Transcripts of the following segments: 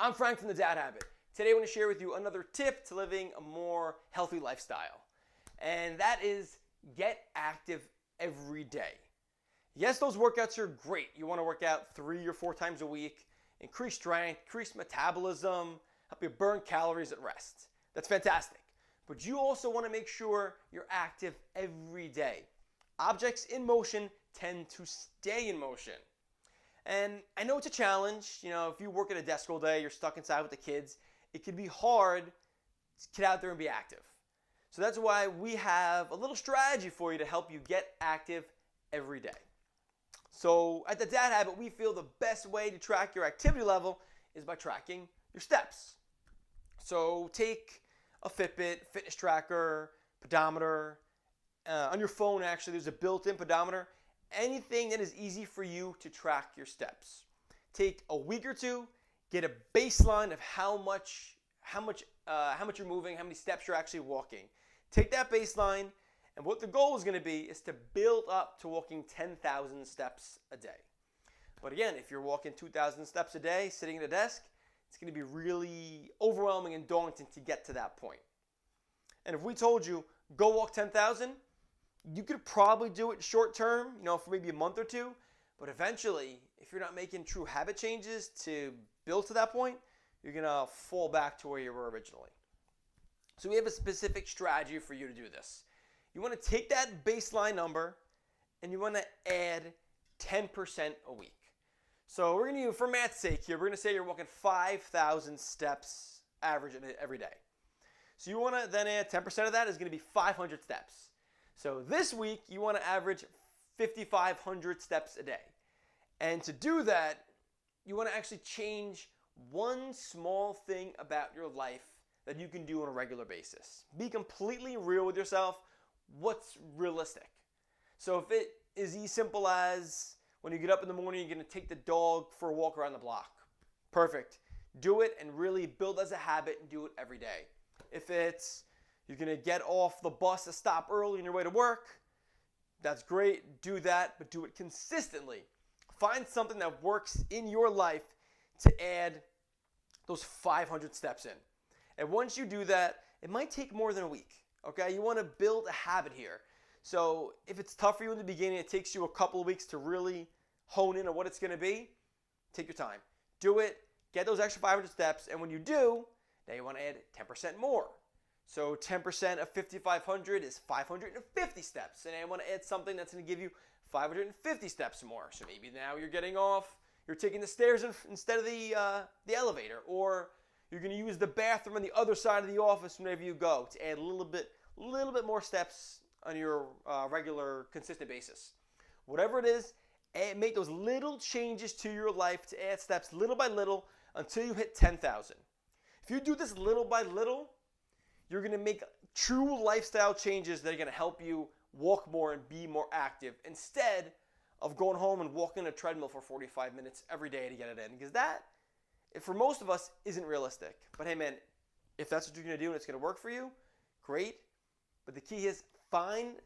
I'm Frank from The Dad Habit. Today I want to share with you another tip to living a more healthy lifestyle. And that is get active every day. Yes, those workouts are great. You want to work out 3 or 4 times a week, increase strength, increase metabolism, help you burn calories at rest. That's fantastic. But you also want to make sure you're active every day. Objects in motion tend to stay in motion. And I know it's a challenge. If you work at a desk all day, you're stuck inside with the kids, it can be hard to get out there and be active. So that's why we have a little strategy for you to help you get active every day. So at The Dad Habit, we feel the best way to track your activity level is by tracking your steps. So take a Fitbit, fitness tracker, pedometer. On your phone, actually, there's a built-in pedometer. Anything that is easy for you to track your steps. Take a week or two, get a baseline of how much you're moving, how many steps you're actually walking. Take that baseline, and what the goal is going to be is to build up to walking 10,000 steps a day. But again, if you're walking 2,000 steps a day, sitting at a desk, it's going to be really overwhelming and daunting to get to that point. And if we told you, go walk 10,000, you could probably do it short term, for maybe a month or two. But eventually, if you're not making true habit changes to build to that point, you're going to fall back to where you were originally. So we have a specific strategy for you to do this. You want to take that baseline number and you want to add 10% a week. So we're going to, for math's sake here, we're going to say you're walking 5,000 steps average every day. So you want to then add 10% of that is going to be 500 steps. So this week, you want to average 5,500 steps a day. And to do that, you want to actually change one small thing about your life that you can do on a regular basis. Be completely real with yourself. What's realistic? So if it is as simple as when you get up in the morning, you're going to take the dog for a walk around the block. Perfect. Do it and really build as a habit and do it every day. If it's you're going to get off the bus to stop early on your way to work, that's great. Do that, but do it consistently. Find something that works in your life to add those 500 steps in. And once you do that, it might take more than a week. Okay? You want to build a habit here. So if it's tough for you in the beginning, it takes you a couple of weeks to really hone in on what it's going to be, take your time. Do it. Get those extra 500 steps. And when you do, now you want to add 10% more. So 10% of 5,500 is 550 steps. And I want to add something that's going to give you 550 steps more. So maybe now you're taking the stairs instead of the elevator. Or you're going to use the bathroom on the other side of the office whenever you go to add a little bit more steps on your regular, consistent basis. Whatever it is, make those little changes to your life to add steps little by little until you hit 10,000. If you do this little by little, you're going to make true lifestyle changes that are going to help you walk more and be more active instead of going home and walking a treadmill for 45 minutes every day to get it in. Because that, for most of us, isn't realistic. But hey man, if that's what you're going to do and it's going to work for you, great. But the key is find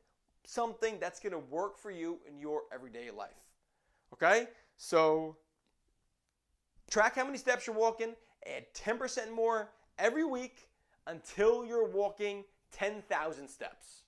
something that's going to work for you in your everyday life. Okay? So track how many steps you're walking, add 10% more every week, until you're walking 10,000 steps.